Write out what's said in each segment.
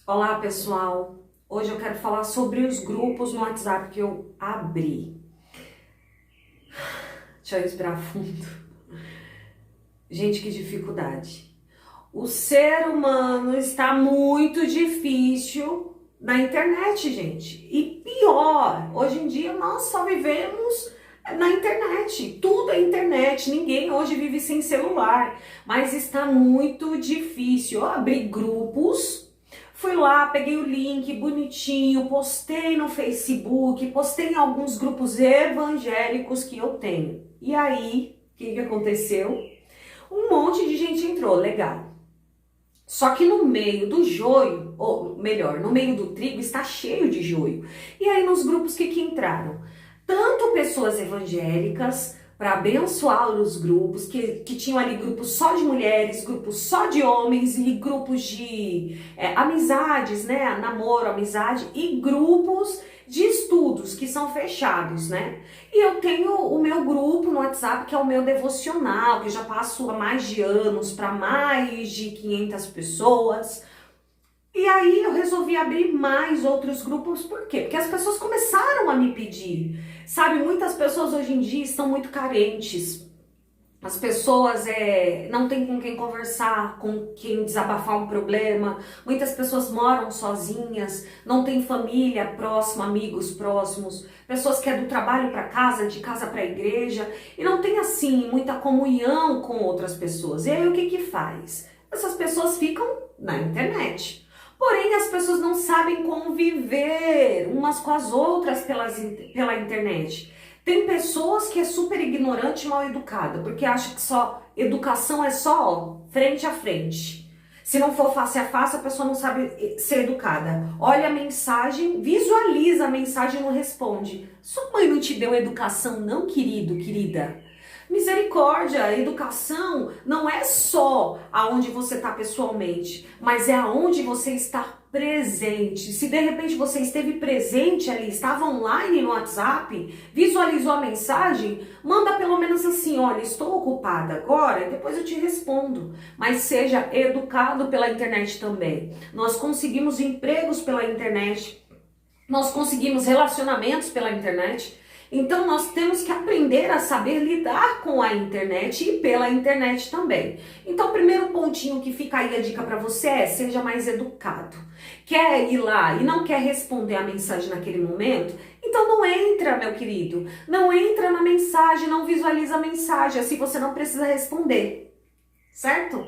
Olá pessoal, hoje eu quero falar sobre os grupos no WhatsApp que eu abri. Deixa eu respirar fundo. Gente, que dificuldade. O ser humano está muito difícil na internet, gente. E pior, hoje em dia nós só vivemos na internet. Tudo é internet, ninguém hoje vive sem celular. Mas está muito difícil. Eu abri grupos. Fui lá, peguei o link bonitinho, postei no Facebook, postei em alguns grupos evangélicos que eu tenho. E aí, o que aconteceu? Um monte de gente entrou, legal. Só que no meio do joio, ou melhor, no meio do trigo está cheio de joio. E aí nos grupos que entraram? Tanto pessoas evangélicas para abençoar os grupos, que tinham ali grupos só de mulheres, grupos só de homens e grupos de amizades, né, namoro, amizade e grupos de estudos que são fechados, né? E eu tenho o meu grupo no WhatsApp, que é o meu devocional, que eu já passo há mais de anos para mais de 500 pessoas. E aí eu resolvi abrir mais outros grupos, por quê? Porque as pessoas começaram a me pedir, sabe? Muitas pessoas hoje em dia estão muito carentes, as pessoas não têm com quem conversar, com quem desabafar um problema, muitas pessoas moram sozinhas, não têm família próxima, amigos próximos, pessoas que é do trabalho para casa, de casa para a igreja, e não tem assim muita comunhão com outras pessoas. E aí o que faz? Essas pessoas ficam na internet. Porém, as pessoas não sabem conviver umas com as outras pela internet. Tem pessoas que é super ignorante e mal educada, porque acha que só educação é só frente a frente. Se não for face a face, a pessoa não sabe ser educada. Olha a mensagem, visualiza a mensagem e não responde. Sua mãe não te deu educação não, querido, querida? Misericórdia, a educação não é só aonde você está pessoalmente, mas é aonde você está presente. Se de repente você esteve presente ali, estava online no WhatsApp, visualizou a mensagem, manda pelo menos assim, olha, estou ocupada agora, depois eu te respondo. Mas seja educado pela internet também. Nós conseguimos empregos pela internet, nós conseguimos relacionamentos pela internet. Então nós temos que aprender a saber lidar com a internet e pela internet também. Então o primeiro pontinho que fica aí a dica para você é: seja mais educado. Quer ir lá e não quer responder a mensagem naquele momento? Então não entra, meu querido. Não entra na mensagem, não visualiza a mensagem, assim você não precisa responder, certo?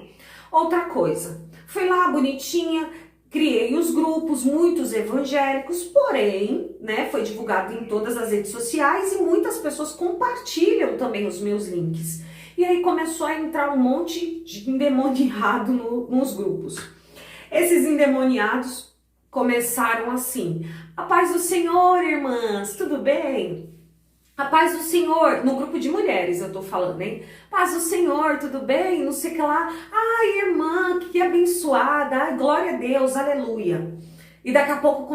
Outra coisa, fui lá bonitinha, criei os grupos, muitos evangélicos, porém, né, foi divulgado em todas as redes sociais e muitas pessoas compartilham também os meus links. E aí começou a entrar um monte de endemoniado nos grupos. Esses endemoniados começaram assim: a paz do Senhor, irmãs, tudo bem? A paz do Senhor, no grupo de mulheres eu tô falando, hein? Paz do Senhor, tudo bem? Não sei o que lá. Ai, irmã, que abençoada. Ai, glória a Deus, aleluia. E daqui a pouco,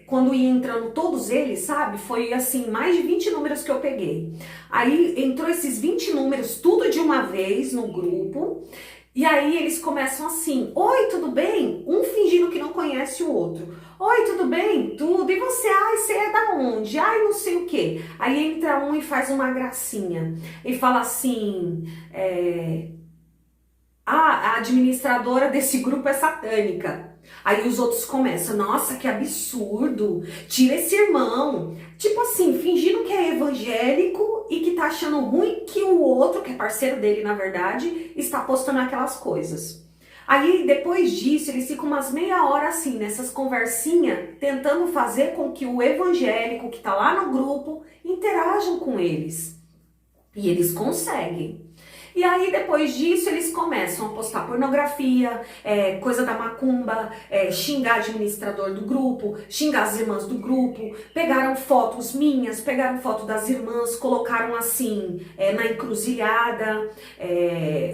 quando ia entrando todos eles, sabe? Foi assim, mais de 20 números que eu peguei. Aí entrou esses 20 números, tudo de uma vez no grupo. E aí eles começam assim: oi, tudo bem? Um fingindo que não conhece o outro. Oi, tudo bem? Tudo. E você? Ai, você é da onde? Ai, não sei o quê. Aí entra um e faz uma gracinha. E fala assim: a administradora desse grupo é satânica. Aí os outros começam: nossa, que absurdo, tira esse irmão. Tipo assim, fingindo que é evangélico e que tá achando ruim que o outro, que é parceiro dele na verdade, está postando aquelas coisas. Aí depois disso eles ficam umas meia hora assim, nessas conversinhas, tentando fazer com que o evangélico que tá lá no grupo interajam com eles. E eles conseguem. E aí, depois disso, eles começam a postar pornografia, coisa da macumba, xingar administrador do grupo, xingar as irmãs do grupo, pegaram fotos minhas, pegaram foto das irmãs, colocaram assim, na encruzilhada,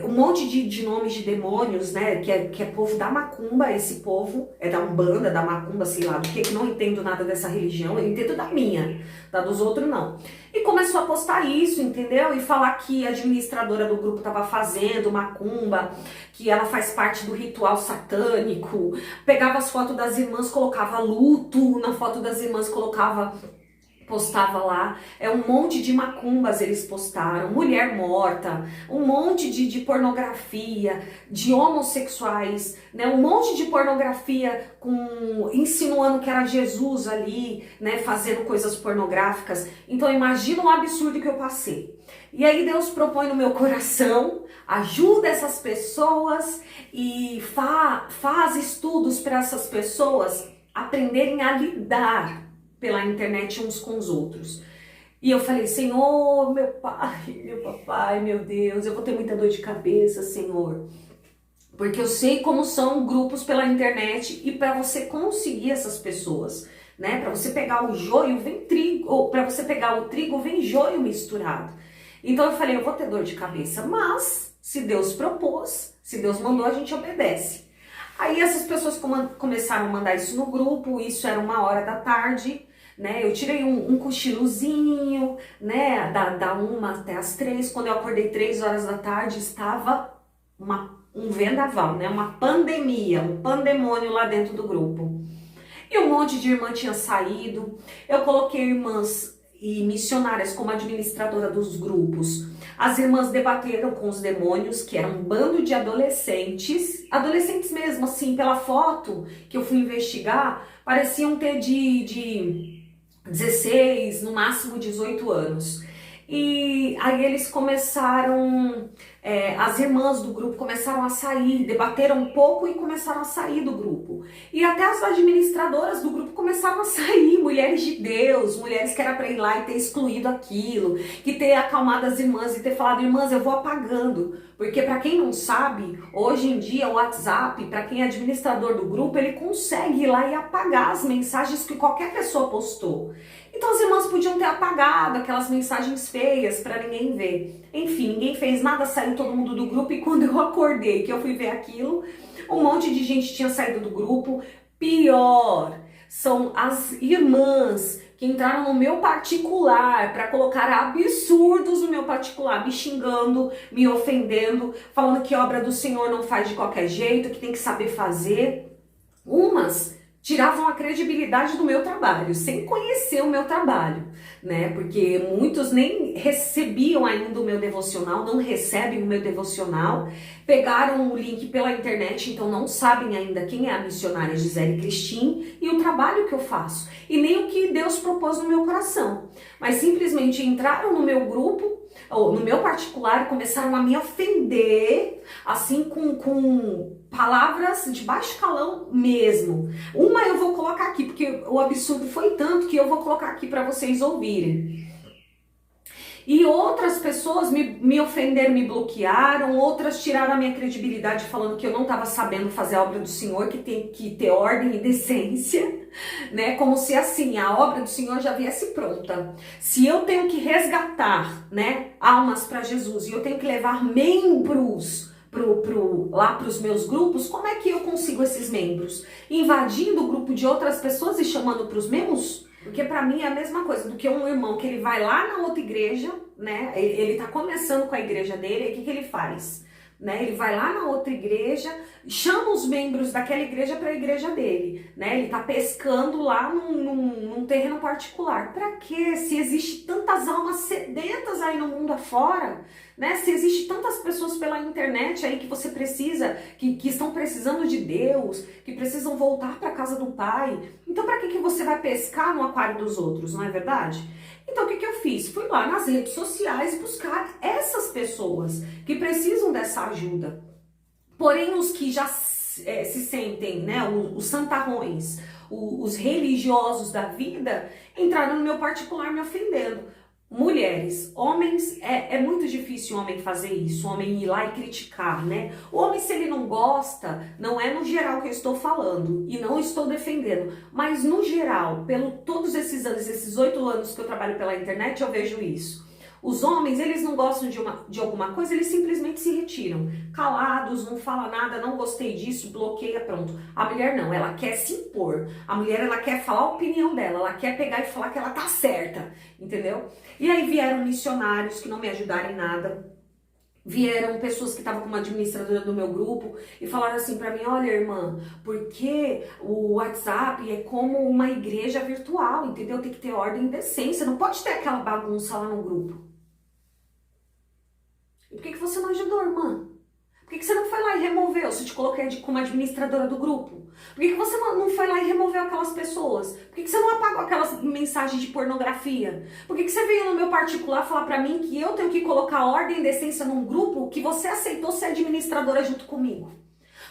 um monte de nomes de demônios, né, que é povo da macumba, esse povo, é da Umbanda, da macumba, sei lá, do que não entendo nada dessa religião, eu entendo da minha, da dos outros não. E começou a postar isso, entendeu? E falar que a administradora do grupo grupo estava fazendo macumba, que ela faz parte do ritual satânico. Pegava as fotos das irmãs, colocava luto na foto das irmãs, postava lá, um monte de macumbas eles postaram, mulher morta, um monte de pornografia, de homossexuais, né, um monte de pornografia insinuando que era Jesus ali, né, fazendo coisas pornográficas. Então imagina o absurdo que eu passei. E aí Deus propõe no meu coração, ajuda essas pessoas e faz estudos para essas pessoas aprenderem a lidar pela internet uns com os outros. E eu falei, Senhor, meu pai, meu papai, meu Deus, eu vou ter muita dor de cabeça, Senhor. Porque eu sei como são grupos pela internet e para você conseguir essas pessoas, né? Para você pegar o joio, vem trigo, ou para você pegar o trigo, vem joio misturado. Então eu falei, eu vou ter dor de cabeça, mas se Deus propôs, se Deus mandou, a gente obedece. Aí essas pessoas começaram a mandar isso no grupo, isso era 1h da tarde, né? Eu tirei um cochilozinho, né? Da 1 até as 3, quando eu acordei 3 horas da tarde, estava um vendaval, né? Uma pandemia, um pandemônio lá dentro do grupo. E um monte de irmã tinha saído, eu coloquei irmãs e missionárias como administradora dos grupos. As irmãs debateram com os demônios, que era um bando de adolescentes mesmo, assim, pela foto que eu fui investigar, pareciam ter de 16, no máximo 18 anos. E aí eles começaram, as irmãs do grupo começaram a sair, debateram um pouco e começaram a sair do grupo. E até as administradoras do grupo começaram a sair, mulheres de Deus, mulheres que era para ir lá e ter excluído aquilo, que ter acalmado as irmãs e ter falado, irmãs, eu vou apagando. Porque para quem não sabe, hoje em dia o WhatsApp, para quem é administrador do grupo, ele consegue ir lá e apagar as mensagens que qualquer pessoa postou. Então as irmãs podiam ter apagado aquelas mensagens feias para ninguém ver. Enfim, ninguém fez nada, saiu todo mundo do grupo e quando eu acordei, que eu fui ver aquilo, um monte de gente tinha saído do grupo. Pior, são as irmãs que entraram no meu particular para colocar absurdos no meu particular, me xingando, me ofendendo, falando que obra do Senhor não faz de qualquer jeito, que tem que saber fazer. Umas tiravam a credibilidade do meu trabalho, sem conhecer o meu trabalho, né? Porque muitos nem recebiam ainda o meu devocional, não recebem o meu devocional, pegaram o link pela internet, então não sabem ainda quem é a missionária Gisele Cristin e o trabalho que eu faço, e nem o que Deus propôs no meu coração, mas simplesmente entraram no meu grupo, ou no meu particular, começaram a me ofender, assim, com palavras de baixo calão mesmo. Uma eu vou colocar aqui, porque o absurdo foi tanto que eu vou colocar aqui para vocês ouvirem. E outras pessoas me ofenderam, me bloquearam, outras tiraram a minha credibilidade falando que eu não estava sabendo fazer a obra do Senhor, que tem que ter ordem e decência, né? Como se assim, a obra do Senhor já viesse pronta. Se eu tenho que resgatar, né, almas para Jesus e eu tenho que levar membros lá para os meus grupos, como é que eu consigo esses membros? Invadindo o grupo de outras pessoas e chamando para os meus? Porque para mim é a mesma coisa do que um irmão que ele vai lá na outra igreja, né? Ele tá começando com a igreja dele, e o que ele faz? Né? Ele vai lá na outra igreja, chama os membros daquela igreja para a igreja dele, né? Ele tá pescando lá num terreno particular. Para quê? Se existe tantas almas sedentas aí no mundo afora, né? Se existe tantas pessoas pela internet aí que você precisa, que estão precisando de Deus, que precisam voltar para a casa do Pai. Então para que você vai pescar no aquário dos outros, não é verdade? Então o que eu fiz? Fui lá nas redes sociais buscar essas pessoas que precisam dessa ajuda. Porém os que já se sentem, né, os santarrões, os religiosos da vida, entraram no meu particular me ofendendo. Mulheres, homens, é muito difícil o homem fazer isso, o homem ir lá e criticar, né? O homem, se ele não gosta, não é no geral que eu estou falando, e não estou defendendo, mas no geral, todos esses anos, esses 8 anos que eu trabalho pela internet, eu vejo isso. Os homens, eles não gostam de alguma coisa, eles simplesmente se retiram. Calados, não fala nada, não gostei disso, bloqueia, pronto. A mulher não, ela quer se impor. A mulher, ela quer falar a opinião dela, ela quer pegar e falar que ela tá certa, entendeu? E aí vieram missionários que não me ajudaram em nada, vieram pessoas que estavam como administradora do meu grupo e falaram assim pra mim, olha, irmã, porque o WhatsApp é como uma igreja virtual, entendeu? Tem que ter ordem e decência, não pode ter aquela bagunça lá no grupo. E por que você não ajudou, irmã? Por que você não foi lá e removeu, se eu te coloquei como administradora do grupo? Por que você não foi lá e removeu aquelas pessoas? Por que você não apagou aquelas mensagens de pornografia? Por que você veio no meu particular falar pra mim que eu tenho que colocar ordem e decência num grupo que você aceitou ser administradora junto comigo?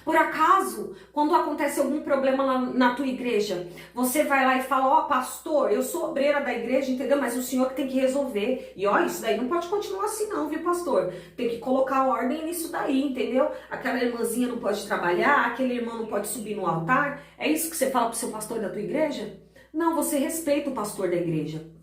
Por acaso, quando acontece algum problema na tua igreja, você vai lá e fala, ó, pastor, eu sou obreira da igreja, entendeu? Mas o senhor que tem que resolver. E ó, isso daí não pode continuar assim não, viu, pastor? Tem que colocar ordem nisso daí, entendeu? Aquela irmãzinha não pode trabalhar, aquele irmão não pode subir no altar. É isso que você fala pro seu pastor da tua igreja? Não, você respeita o pastor da igreja.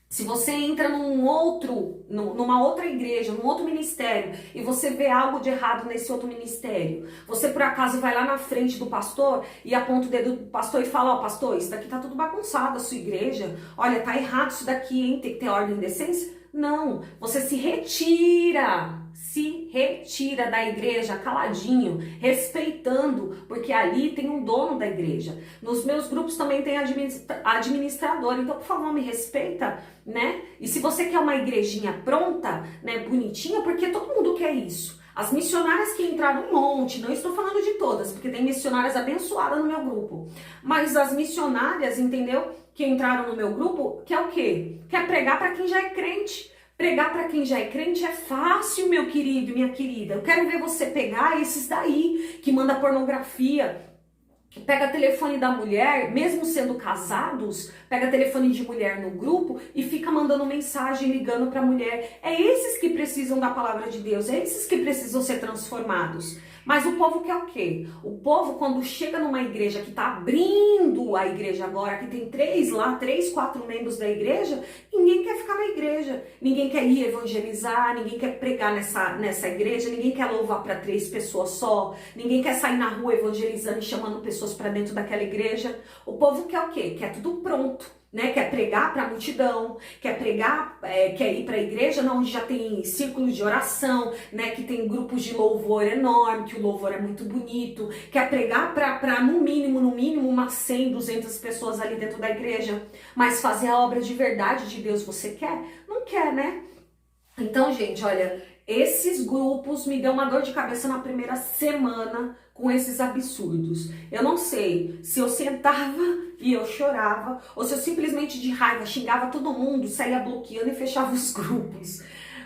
Se você entra numa outra igreja, num outro ministério, e você vê algo de errado nesse outro ministério, você por acaso vai lá na frente do pastor e aponta o dedo do pastor e fala, ó, pastor, isso daqui tá tudo bagunçado, a sua igreja, olha, tá errado isso daqui, hein, tem que ter ordem e decência? Não, você se retira da igreja caladinho, respeitando, porque ali tem um dono da igreja. Nos meus grupos também tem administrador, então por favor me respeita, né? E se você quer uma igrejinha pronta, né, bonitinha, porque todo mundo quer isso. As missionárias que entraram um monte, não estou falando de todas, porque tem missionárias abençoadas no meu grupo, mas as missionárias, entendeu? Que entraram no meu grupo, que é o quê? Quer pregar para quem já é crente. Pregar para quem já é crente é fácil, meu querido e minha querida. Eu quero ver você pegar esses daí, que manda pornografia, que pega telefone da mulher, mesmo sendo casados, pega telefone de mulher no grupo e fica mandando mensagem, ligando para a mulher. É esses que precisam da palavra de Deus, é esses que precisam ser transformados. Mas o povo quer o quê? O povo, quando chega numa igreja que está abrindo a igreja agora, que tem 3, 4 membros da igreja, ninguém quer ficar na igreja, ninguém quer ir evangelizar, ninguém quer pregar nessa igreja, ninguém quer louvar para 3 pessoas só, ninguém quer sair na rua evangelizando e chamando pessoas para dentro daquela igreja. O povo quer o quê? Quer tudo pronto. Né, quer pregar para a multidão, quer pregar, quer ir para a igreja onde já tem círculos de oração, né, que tem grupos de louvor enorme, que o louvor é muito bonito, quer pregar para no mínimo umas 100, 200 pessoas ali dentro da igreja, mas fazer a obra de verdade de Deus você quer? Não quer, né? Então, gente, olha, esses grupos me deu uma dor de cabeça na primeira semana com esses absurdos. Eu não sei se eu sentava e eu chorava, ou se eu simplesmente de raiva xingava todo mundo, saía bloqueando e fechava os grupos.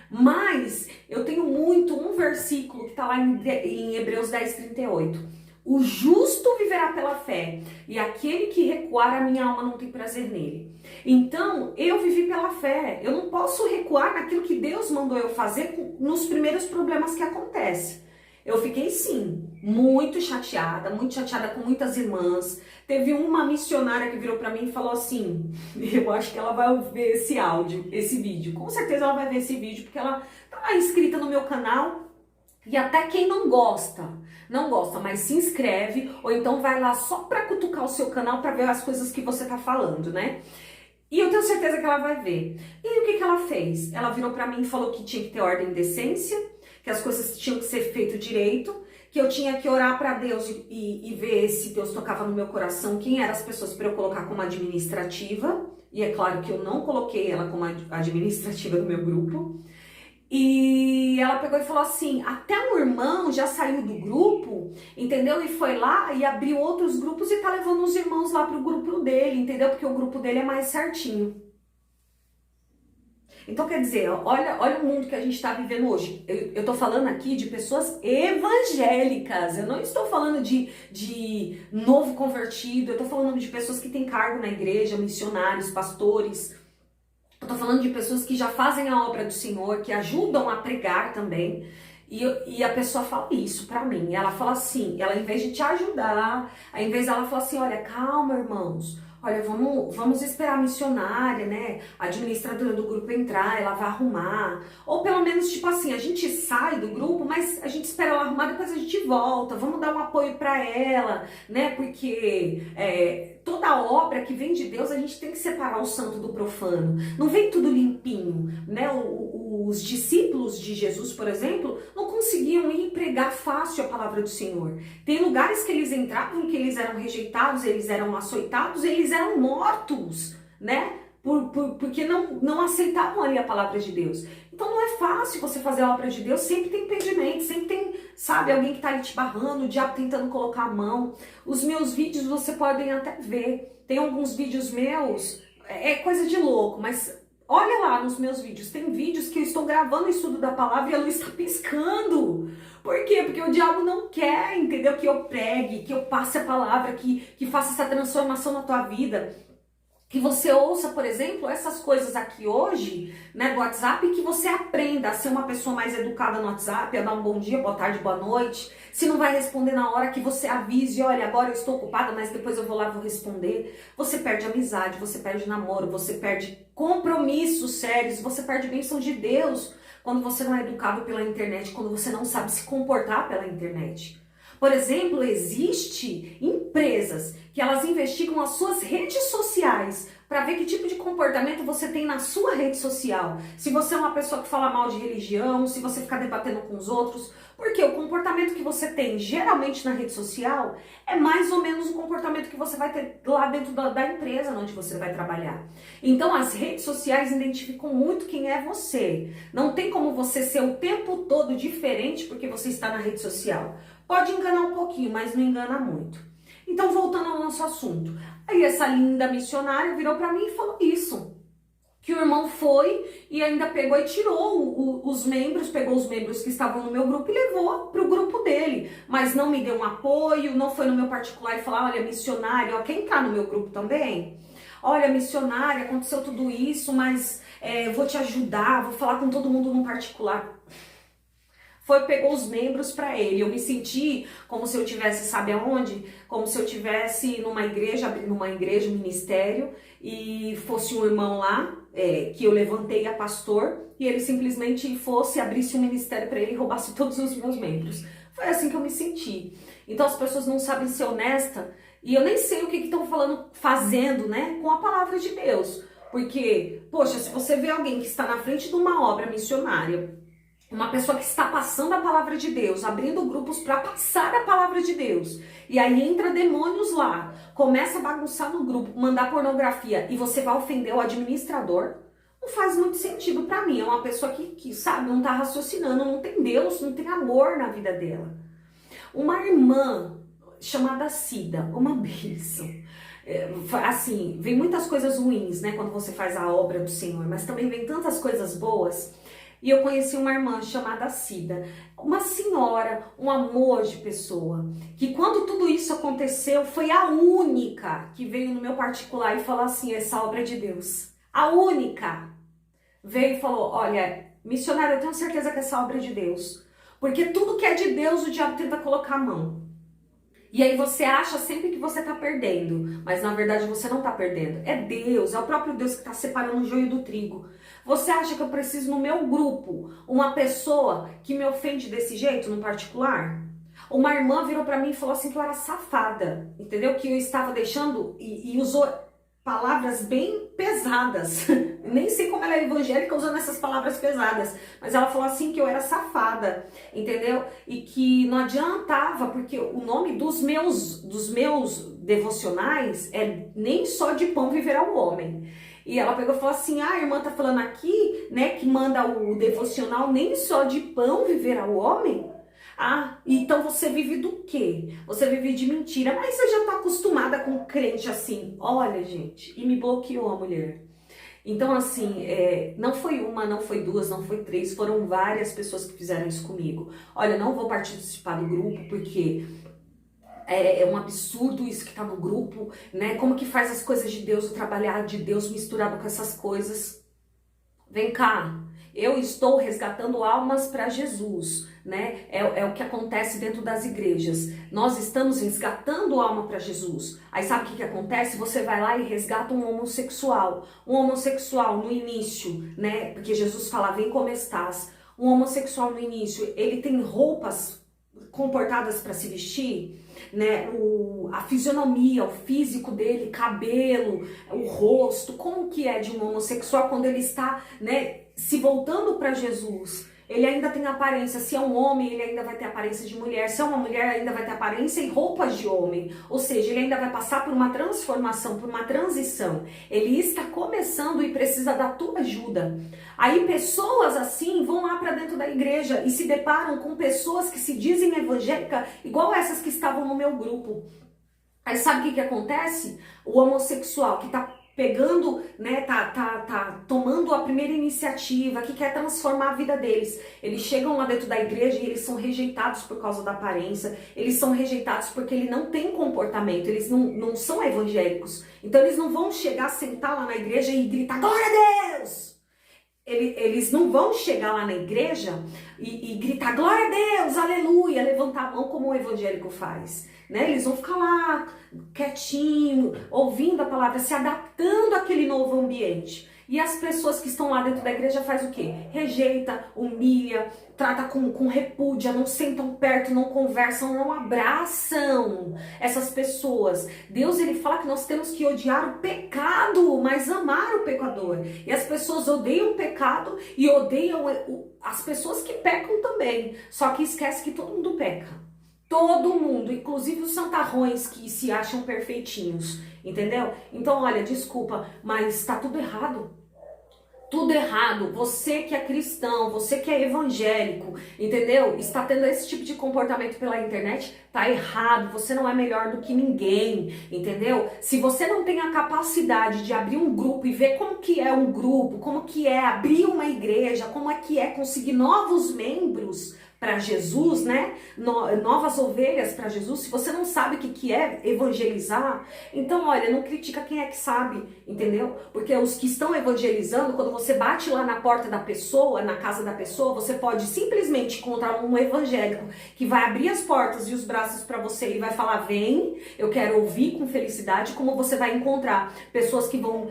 Mas eu tenho muito um versículo que está lá em Hebreus 10:38. O justo viverá pela fé, e aquele que recuar, a minha alma não tem prazer nele. Então, eu vivi pela fé. Eu não posso recuar naquilo que Deus mandou eu fazer nos primeiros problemas que acontecem. Eu fiquei, sim, muito chateada com muitas irmãs. Teve uma missionária que virou pra mim e falou assim, eu acho que ela vai ver esse vídeo. Com certeza ela vai ver esse vídeo, porque ela tá inscrita no meu canal. E até quem não gosta, mas se inscreve, ou então vai lá só pra cutucar o seu canal pra ver as coisas que você tá falando, né? E eu tenho certeza que ela vai ver. E o que ela fez? Ela virou pra mim e falou que tinha que ter ordem e decência, que as coisas tinham que ser feitas direito, que eu tinha que orar pra Deus e ver se Deus tocava no meu coração quem eram as pessoas pra eu colocar como administrativa. E é claro que eu não coloquei ela como administrativa do meu grupo. E ela pegou e falou assim, até um irmão já saiu do grupo, entendeu? E foi lá e abriu outros grupos e tá levando os irmãos lá pro grupo dele, entendeu? Porque o grupo dele é mais certinho. Então, quer dizer, olha o mundo que a gente tá vivendo hoje. Eu tô falando aqui de pessoas evangélicas, eu não estou falando de novo convertido, eu tô falando de pessoas que têm cargo na igreja, missionários, pastores. Eu tô falando de pessoas que já fazem a obra do Senhor, que ajudam a pregar também. E a pessoa fala isso pra mim. Ela fala assim, ela em vez de te ajudar, ao invés dela fala assim, olha, calma, irmãos. Olha, vamos esperar a missionária, né? A administradora do grupo entrar, ela vai arrumar. Ou pelo menos, tipo assim, a gente sai do grupo, mas a gente espera ela arrumar, depois a gente volta. Vamos dar um apoio pra ela, né? Porque toda obra que vem de Deus, a gente tem que separar o santo do profano. Não vem tudo limpinho, né? Os discípulos de Jesus, por exemplo, não conseguiam ir pregar fácil a palavra do Senhor. Tem lugares que eles entravam, que eles eram rejeitados, eles eram açoitados, eles eram mortos, né? Porque não aceitavam ali a palavra de Deus. Então não é fácil você fazer a obra de Deus, sempre tem impedimento, sempre tem, sabe, alguém que tá ali te barrando, o diabo tentando colocar a mão. Os meus vídeos você podem até ver, tem alguns vídeos meus, é coisa de louco, mas olha lá nos meus vídeos, tem vídeos que eu estou gravando o estudo da palavra e a luz está piscando. Por quê? Porque o diabo não quer, entendeu? Que eu pregue, que eu passe a palavra, que faça essa transformação na tua vida. Que você ouça, por exemplo, essas coisas aqui hoje, né, do WhatsApp, e que você aprenda a ser uma pessoa mais educada no WhatsApp, a dar um bom dia, boa tarde, boa noite. Se não vai responder na hora, que você avise, olha, agora eu estou ocupada, mas depois eu vou lá e vou responder. Você perde amizade, você perde namoro, você perde compromissos sérios, você perde bênção de Deus quando você não é educado pela internet, quando você não sabe se comportar pela internet. Por exemplo, existe empresas que elas investigam as suas redes sociais para ver que tipo de comportamento você tem na sua rede social. Se você é uma pessoa que fala mal de religião, se você ficar debatendo com os outros, porque o comportamento que você tem geralmente na rede social é mais ou menos o comportamento que você vai ter lá dentro da empresa onde você vai trabalhar. Então as redes sociais identificam muito quem é você. Não tem como você ser o tempo todo diferente porque você está na rede social. Pode enganar um pouquinho, mas não engana muito. Então, voltando ao nosso assunto. Aí essa linda missionária virou para mim e falou isso. Que o irmão foi e ainda pegou e tirou os membros, pegou os membros que estavam no meu grupo e levou para o grupo dele. Mas não me deu um apoio, não foi no meu particular e falou, olha, missionária, ó, quer entrar no meu grupo também? Olha, missionária, aconteceu tudo isso, mas vou te ajudar, vou falar com todo mundo no particular. Pegou os membros para ele. Eu me senti como se eu tivesse, sabe aonde? Como se eu tivesse numa igreja, abrindo uma igreja, um ministério, e fosse um irmão lá, que eu levantei a pastor, e ele simplesmente abrisse um ministério para ele e roubasse todos os meus membros. Foi assim que eu me senti. Então as pessoas não sabem ser honesta, e eu nem sei o que estão fazendo, né, com a palavra de Deus. Porque, poxa, se você vê alguém que está na frente de uma obra missionária, uma pessoa que está passando a palavra de Deus, abrindo grupos para passar a palavra de Deus. E aí entra demônios lá, começa a bagunçar no grupo, mandar pornografia e você vai ofender o administrador. Não faz muito sentido para mim. É uma pessoa que sabe, não está raciocinando, não tem Deus, não tem amor na vida dela. Uma irmã chamada Cida, uma bênção. Assim, vem muitas coisas ruins, né, quando você faz a obra do Senhor, mas também vem tantas coisas boas. E eu conheci uma irmã chamada Cida, uma senhora, um amor de pessoa, que quando tudo isso aconteceu, foi a única que veio no meu particular e falou assim, essa obra é de Deus. A única veio e falou, olha, missionária, eu tenho certeza que essa obra é de Deus. Porque tudo que é de Deus, o diabo tenta colocar a mão. E aí você acha sempre que você está perdendo, mas na verdade você não está perdendo. É Deus, é o próprio Deus que está separando o joio do trigo. Você acha que eu preciso no meu grupo uma pessoa que me ofende desse jeito, no particular? Uma irmã virou para mim e falou assim que eu era safada, entendeu? Que eu estava deixando e usou palavras bem pesadas. Nem sei como ela é evangélica usando essas palavras pesadas, mas ela falou assim que eu era safada, entendeu? E que não adiantava, porque o nome dos meus devocionais é Nem Só de Pão Viverá o Homem. E ela pegou e falou assim, a irmã tá falando aqui, né, que manda o devocional Nem Só de Pão Viverá o Homem? Ah, então você vive do quê? Você vive de mentira, mas você já tá acostumada com crente assim. Olha, gente, e me bloqueou a mulher. Então, assim, não foi uma, não foi duas, não foi três, foram várias pessoas que fizeram isso comigo. Olha, não vou participar do grupo porque é um absurdo isso que tá no grupo, né? Como que faz as coisas de Deus, o trabalhar de Deus misturado com essas coisas? Vem cá, eu estou resgatando almas para Jesus, né? É o que acontece dentro das igrejas. Nós estamos resgatando alma para Jesus. Aí sabe o que acontece? Você vai lá e resgata um homossexual. Um homossexual no início, né? Porque Jesus fala, vem como estás. Um homossexual no início, ele tem roupas comportadas para se vestir. né? A fisionomia, o físico dele, cabelo, o rosto, como que é de um homossexual quando ele está, né, se voltando para Jesus. Ele ainda tem aparência, se é um homem, ele ainda vai ter aparência de mulher, se é uma mulher, ainda vai ter aparência e roupas de homem. Ou seja, ele ainda vai passar por uma transformação, por uma transição. Ele está começando e precisa da tua ajuda. Aí pessoas assim vão lá para dentro da igreja e se deparam com pessoas que se dizem evangélicas, igual essas que estavam no meu grupo. Aí sabe o que acontece? O homossexual que tá pegando, né, tá tomando a primeira iniciativa, que quer transformar a vida deles. Eles chegam lá dentro da igreja e eles são rejeitados por causa da aparência, eles são rejeitados porque ele não tem comportamento, eles não são evangélicos. Então eles não vão chegar, sentar lá na igreja e gritar, glória a Deus! Eles não vão chegar lá na igreja e gritar, glória a Deus, aleluia, levantar a mão como o evangélico faz. Né? Eles vão ficar lá quietinho, ouvindo a palavra, se adaptando àquele novo ambiente. E as pessoas que estão lá dentro da igreja faz o quê? Rejeita, humilha, trata com repúdia, não sentam perto, não conversam, não abraçam essas pessoas. Deus, ele fala que nós temos que odiar o pecado, mas amar o pecador. E as pessoas odeiam o pecado e odeiam as pessoas que pecam também. Só que esquece que todo mundo peca. Todo mundo, inclusive os santarrões que se acham perfeitinhos, entendeu? Então, olha, desculpa, mas tá tudo errado. Tudo errado. Você que é cristão, você que é evangélico, entendeu? Está tendo esse tipo de comportamento pela internet, tá errado. Você não é melhor do que ninguém, entendeu? Se você não tem a capacidade de abrir um grupo e ver como que é um grupo, como que é abrir uma igreja, como é que é conseguir novos membros para Jesus, né? Novas ovelhas para Jesus. Se você não sabe o que é evangelizar, então, olha, não critica quem é que sabe, entendeu? Porque os que estão evangelizando, quando você bate lá na porta da pessoa, na casa da pessoa, você pode simplesmente encontrar um evangélico que vai abrir as portas e os braços para você e vai falar, vem, eu quero ouvir com felicidade, como você vai encontrar pessoas que vão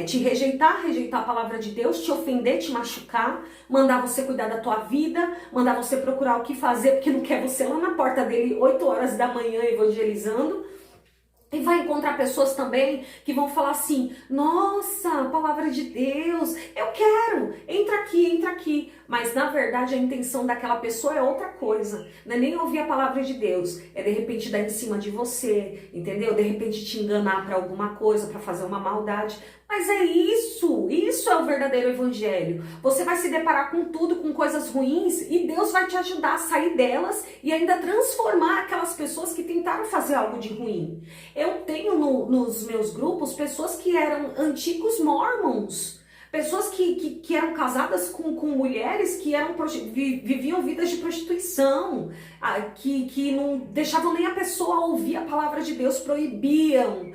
te rejeitar a palavra de Deus, te ofender, te machucar, mandar você cuidar da tua vida, mandar você procurar o que fazer, porque não quer você lá na porta dele 8 horas da manhã evangelizando. E vai encontrar pessoas também que vão falar assim, nossa, palavra de Deus, eu quero, entra aqui. Mas na verdade a intenção daquela pessoa é outra coisa, não é nem ouvir a palavra de Deus, é de repente dar em cima de você, entendeu? De repente te enganar para alguma coisa, para fazer uma maldade. Mas é isso é o verdadeiro evangelho. Você vai se deparar com tudo, com coisas ruins, e Deus vai te ajudar a sair delas e ainda transformar aquelas pessoas que tentaram fazer algo de ruim. Eu tenho nos meus grupos pessoas que eram antigos mormons, pessoas que eram casadas com mulheres que viviam vidas de prostituição, que não deixavam nem a pessoa ouvir a palavra de Deus, proibiam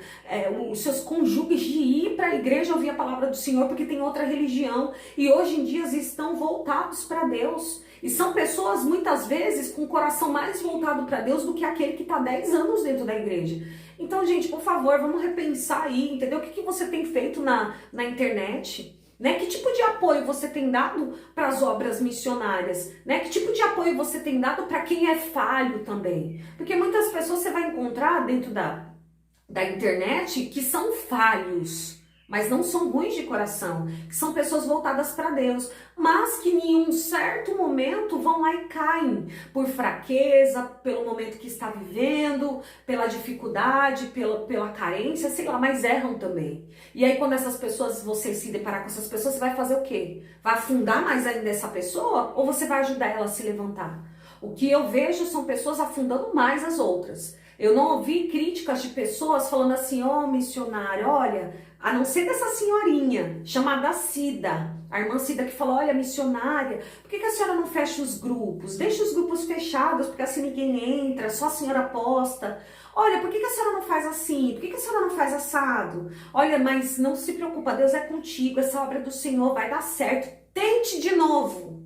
os seus cônjuges de ir para a igreja ouvir a palavra do Senhor porque tem outra religião. E hoje em dia estão voltados para Deus. E são pessoas, muitas vezes, com o coração mais voltado para Deus do que aquele que está 10 anos dentro da igreja. Então, gente, por favor, vamos repensar aí, entendeu? O que você tem feito na internet? Né? Que tipo de apoio você tem dado para as obras missionárias? Né? Que tipo de apoio você tem dado para quem é falho também? Porque muitas pessoas você vai encontrar dentro da internet que são falhos, mas não são ruins de coração, que são pessoas voltadas para Deus, mas que em um certo momento vão lá e caem por fraqueza, pelo momento que está vivendo, pela dificuldade, pela carência, sei lá, mas erram também. E aí quando essas pessoas, você se deparar com essas pessoas, você vai fazer o quê? Vai afundar mais ainda essa pessoa ou você vai ajudar ela a se levantar? O que eu vejo são pessoas afundando mais as outras. Eu não ouvi críticas de pessoas falando assim, ó, missionário, olha, a não ser dessa senhorinha chamada Cida, a irmã Cida que falou, olha, missionária, por que a senhora não fecha os grupos? Deixa os grupos fechados, porque assim ninguém entra, só a senhora posta. Olha, por que a senhora não faz assim? Por que a senhora não faz assado? Olha, mas não se preocupa, Deus é contigo, essa obra do Senhor vai dar certo. Tente de novo.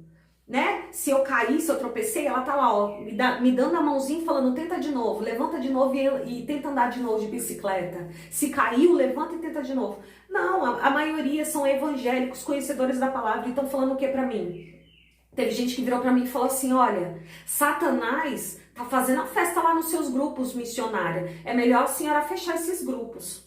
Né? Se eu caí, se eu tropecei, ela tá lá, ó, me dando a mãozinha falando, tenta de novo, levanta de novo e tenta andar de novo de bicicleta. Se caiu, levanta e tenta de novo. Não, a maioria são evangélicos, conhecedores da palavra, e estão falando o que pra mim? Teve gente que virou pra mim e falou assim, olha, Satanás tá fazendo a festa lá nos seus grupos, missionária. É melhor a senhora fechar esses grupos.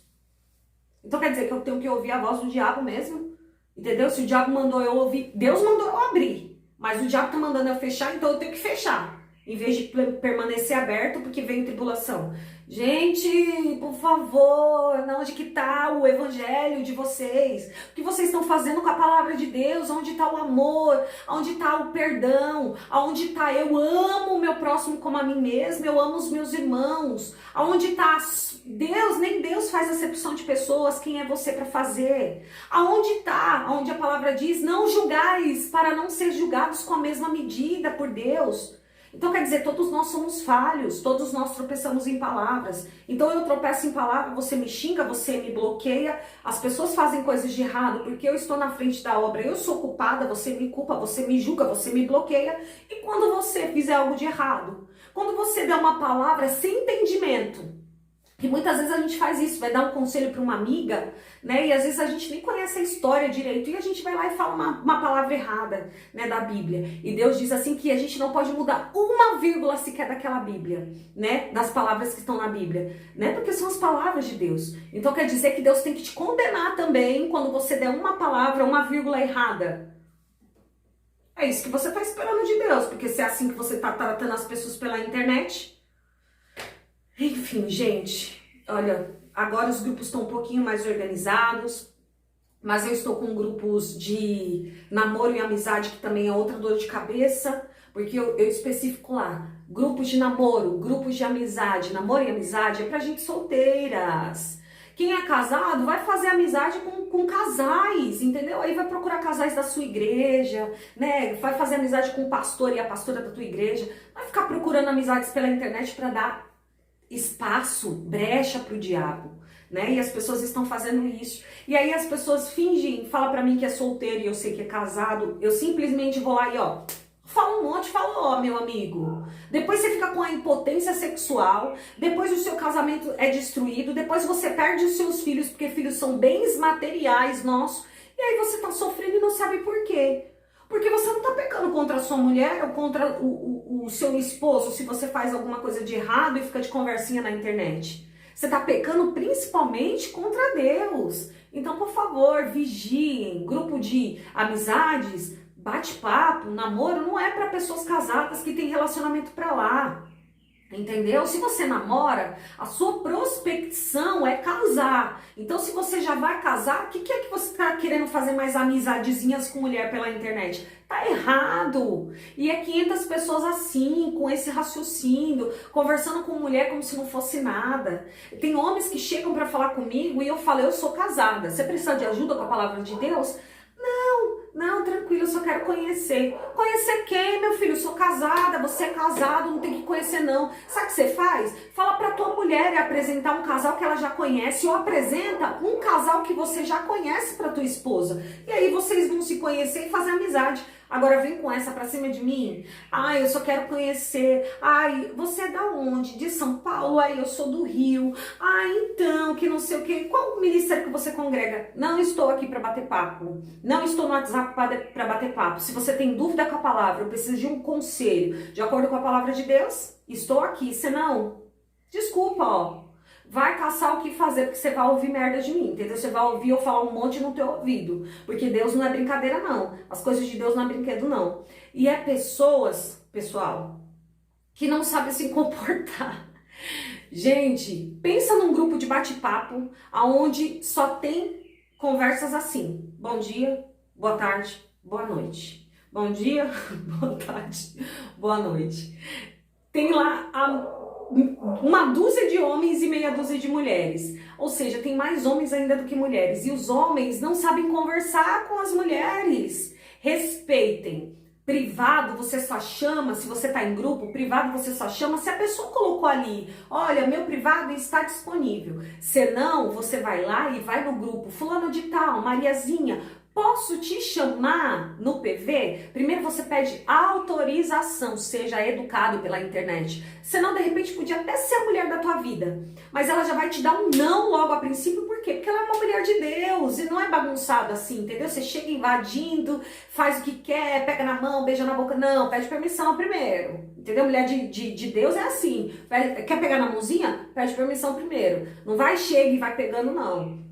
Então quer dizer que eu tenho que ouvir a voz do diabo mesmo? Entendeu? Se o diabo mandou eu ouvir, Deus mandou eu abrir. Mas o diabo tá mandando eu fechar, então eu tenho que fechar. Em vez de permanecer aberto, porque vem tribulação. Gente, por favor, onde que tá o evangelho de vocês? O que vocês estão fazendo com a palavra de Deus? Onde está o amor? Onde está o perdão? Onde está eu amo o meu próximo como a mim mesmo? Eu amo os meus irmãos. Onde está Deus? Nem Deus faz acepção de pessoas. Quem é você para fazer? Aonde está? Onde a palavra diz, não julgais para não ser julgados com a mesma medida por Deus. Então quer dizer, todos nós somos falhos, todos nós tropeçamos em palavras. Então eu tropeço em palavra, você me xinga, você me bloqueia, as pessoas fazem coisas de errado porque eu estou na frente da obra, eu sou culpada, você me culpa, você me julga, você me bloqueia. E quando você fizer algo de errado, quando você der uma palavra sem entendimento, que muitas vezes a gente faz isso, vai dar um conselho para uma amiga, né? E às vezes a gente nem conhece a história direito e a gente vai lá e fala uma palavra errada, né, da Bíblia. E Deus diz assim que a gente não pode mudar uma vírgula sequer daquela Bíblia, né? Das palavras que estão na Bíblia, né? Porque são as palavras de Deus. Então quer dizer que Deus tem que te condenar também quando você der uma palavra, uma vírgula errada. É isso que você está esperando de Deus, porque se é assim que você está tratando as pessoas pela internet. Enfim, gente, olha, agora os grupos estão um pouquinho mais organizados, mas eu estou com grupos de namoro e amizade, que também é outra dor de cabeça, porque eu especifico lá, grupos de namoro, grupos de amizade. Namoro e amizade é pra gente solteiras. Quem é casado vai fazer amizade com casais, entendeu? Aí vai procurar casais da sua igreja, né? Vai fazer amizade com o pastor e a pastora da tua igreja, vai ficar procurando amizades pela internet pra dar espaço, brecha pro diabo, né? E as pessoas estão fazendo isso. E aí as pessoas fingem, fala pra mim que é solteiro e eu sei que é casado, eu simplesmente vou lá e ó, fala um monte, fala ó, meu amigo. Depois você fica com a impotência sexual, depois o seu casamento é destruído, depois você perde os seus filhos, porque filhos são bens materiais nossos, e aí você tá sofrendo e não sabe por quê. Porque você não tá pecando contra a sua mulher ou contra o seu esposo se você faz alguma coisa de errado e fica de conversinha na internet. Você tá pecando principalmente contra Deus. Então, por favor, vigiem. Grupo de amizades, bate-papo, namoro, não é para pessoas casadas que têm relacionamento pra lá. Entendeu? Se você namora, a sua prospecção é casar. Então, se você já vai casar, o que é que você está querendo fazer mais amizadezinhas com mulher pela internet? Tá errado. E é 500 pessoas assim, com esse raciocínio, conversando com mulher como se não fosse nada. Tem homens que chegam para falar comigo e eu falo, eu sou casada. Você precisa de ajuda com a palavra de Deus? Não, tranquilo, eu só quero conhecer. Conhecer quem, meu filho? Eu sou casada, você é casado, não tem que conhecer não. Sabe o que você faz? Fala pra tua mulher e apresentar um casal que ela já conhece, ou apresenta um casal que você já conhece pra tua esposa. E aí vocês vão se conhecer e fazer amizade. Agora vem com essa pra cima de mim. Ai, eu só quero conhecer. Ai, você é da onde? De São Paulo? Ai, eu sou do Rio. Ai, então, que não sei o quê. Qual o ministério que você congrega? Não estou aqui pra bater papo. Não estou no WhatsApp pra bater papo. Se você tem dúvida com a palavra, eu preciso de um conselho, de acordo com a palavra de Deus, estou aqui. Senão, desculpa, ó. Vai caçar o que fazer, porque você vai ouvir merda de mim, entendeu? Você vai ouvir eu falar um monte no teu ouvido. Porque Deus não é brincadeira, não. As coisas de Deus não é brinquedo, não. E é pessoas, pessoal, que não sabem se comportar. Gente, pensa num grupo de bate-papo onde só tem conversas assim. Bom dia, boa tarde, boa noite. Bom dia, boa tarde, boa noite. Tem lá uma dúzia de homens e meia dúzia de mulheres. Ou seja, tem mais homens ainda do que mulheres. E os homens não sabem conversar com as mulheres. Respeitem. Privado você só chama, se você tá em grupo, privado você só chama se a pessoa colocou ali, olha, meu privado está disponível. Senão, você vai lá e vai no grupo, fulano de tal, Mariazinha, posso te chamar no PV? Primeiro você pede autorização, seja educado pela internet. Senão, de repente, podia até ser a mulher da tua vida. Mas ela já vai te dar um não logo a princípio, por quê? Porque porque ela é uma mulher de Deus e não é bagunçado assim, entendeu? Você chega invadindo, faz o que quer, pega na mão, beija na boca. Não, pede permissão primeiro, entendeu? Mulher de Deus é assim. Quer pegar na mãozinha? Pede permissão primeiro. Não vai, chega e vai pegando, não.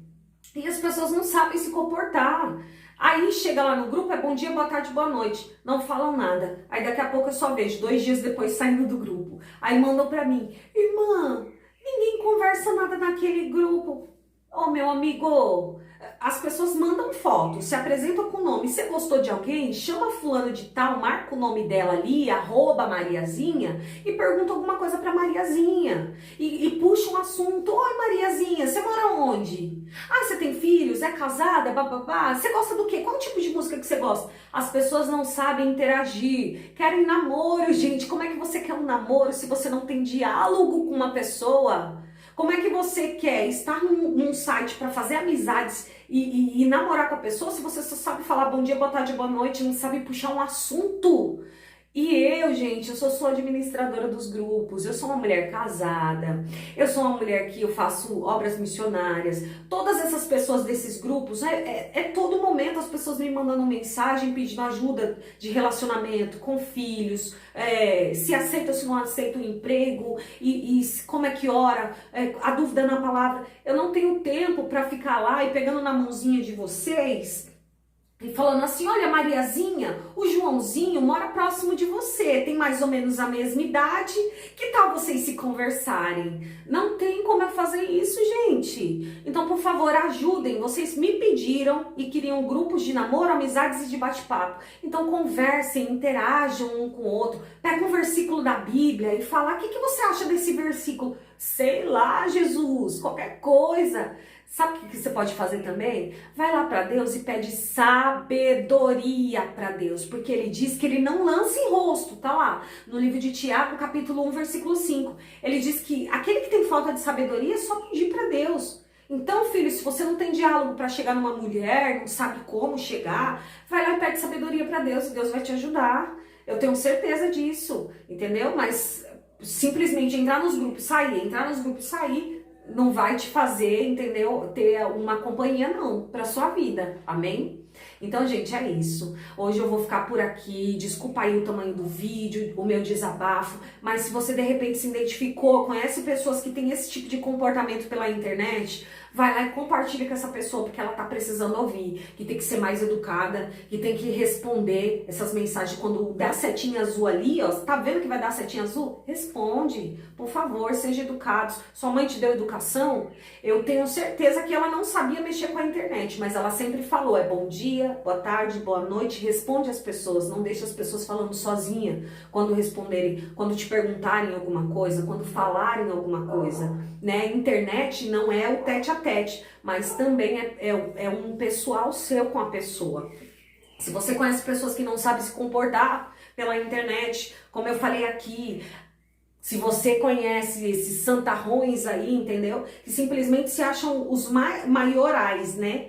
E as pessoas não sabem se comportar. Aí chega lá no grupo, é bom dia, boa tarde, boa noite. Não falam nada. Aí daqui a pouco eu só vejo, 2 dias depois saindo do grupo. Aí mandam pra mim, irmã, ninguém conversa nada naquele grupo. Ô, meu amigo, as pessoas mandam foto, se apresentam com o nome. Você gostou de alguém? Chama fulano de tal, marca o nome dela ali, @Mariazinha, e pergunta alguma coisa pra Mariazinha. E puxa um assunto. Oi, Mariazinha, você mora onde? Ah, você tem filhos? É casada? Bababá? Você gosta do quê? Qual tipo de música que você gosta? As pessoas não sabem interagir, querem namoro, gente. Como é que você quer um namoro se você não tem diálogo com uma pessoa? Como é que você quer estar num site para fazer amizades e namorar com a pessoa se você só sabe falar bom dia, boa tarde, boa noite, não sabe puxar um assunto? E eu, gente, eu sou administradora dos grupos, eu sou uma mulher casada, eu sou uma mulher que eu faço obras missionárias. Todas essas pessoas desses grupos, todo momento as pessoas me mandando mensagem pedindo ajuda de relacionamento com filhos, se aceita ou se não aceita o emprego, e como é que ora, a dúvida na palavra. Eu não tenho tempo para ficar lá e pegando na mãozinha de vocês e falando assim, olha, Mariazinha, o Joãozinho mora próximo de você, tem mais ou menos a mesma idade, que tal vocês se conversarem? Não tem como eu fazer isso, gente. Então, por favor, ajudem. Vocês me pediram e queriam grupos de namoro, amizades e de bate-papo. Então, conversem, interajam um com o outro. Pega um versículo da Bíblia e fala, o que você acha desse versículo? Sei lá, Jesus, qualquer coisa. Sabe o que você pode fazer também? Vai lá para Deus e pede sabedoria para Deus, porque ele diz que ele não lança em rosto, tá lá no livro de Tiago, capítulo 1, versículo 5. Ele diz que aquele que tem falta de sabedoria é só pedir para Deus. Então, filho, se você não tem diálogo para chegar numa mulher, não sabe como chegar, vai lá e pede sabedoria para Deus e Deus vai te ajudar. Eu tenho certeza disso, entendeu? Mas simplesmente entrar nos grupos, sair, não vai te fazer, entendeu? Ter uma companhia não, pra sua vida, amém? Então, gente, é isso. Hoje eu vou ficar por aqui, desculpa aí o tamanho do vídeo, o meu desabafo, mas se você de repente se identificou, conhece pessoas que têm esse tipo de comportamento pela internet, vai lá e compartilha com essa pessoa, porque ela tá precisando ouvir, que tem que ser mais educada, que tem que responder essas mensagens. Quando dá setinha azul ali, ó, tá vendo que vai dar setinha azul? Responde, por favor, seja educados. Sua mãe te deu educação? Eu tenho certeza que ela não sabia mexer com a internet, mas ela sempre falou, bom dia, boa tarde, boa noite, responde às pessoas, não deixa as pessoas falando sozinha quando responderem, quando te perguntarem alguma coisa, quando falarem alguma coisa, né? Internet não é o tete a tete, mas também é um pessoal seu com a pessoa. Se você conhece pessoas que não sabem se comportar pela internet, como eu falei aqui, se você conhece esses santarrões aí, entendeu? Que simplesmente se acham os maiorais, né?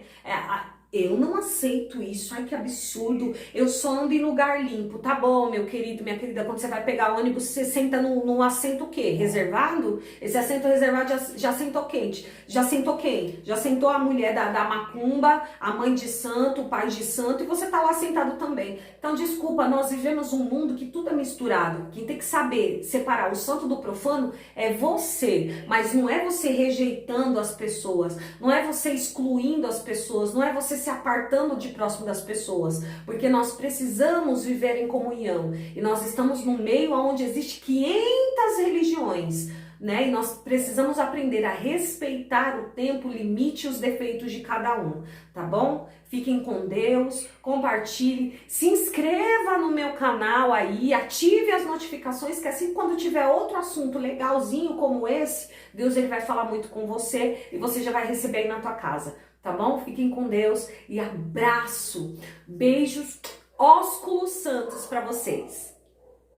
Eu não aceito isso, ai que absurdo, eu só ando em lugar limpo. Tá bom, meu querido, minha querida, quando você vai pegar ônibus, você senta num assento o quê? Reservado? Esse assento reservado já sentou quente. Já sentou quem? Já sentou a mulher da macumba, a mãe de santo, o pai de santo, e você tá lá sentado também. Então, desculpa, nós vivemos um mundo que tudo é misturado. Quem tem que saber separar o santo do profano é você, mas não é você rejeitando as pessoas, não é você excluindo as pessoas, não é você se apartando de próximo das pessoas, porque nós precisamos viver em comunhão e nós estamos no meio onde existe 500 religiões, né? E nós precisamos aprender a respeitar o tempo, o limite e os defeitos de cada um, tá bom? Fiquem com Deus, compartilhe, se inscreva no meu canal aí, ative as notificações, que assim quando tiver outro assunto legalzinho como esse, Deus ele vai falar muito com você e você já vai receber aí na tua casa. Tá bom? Fiquem com Deus e abraço, beijos, ósculos santos para vocês.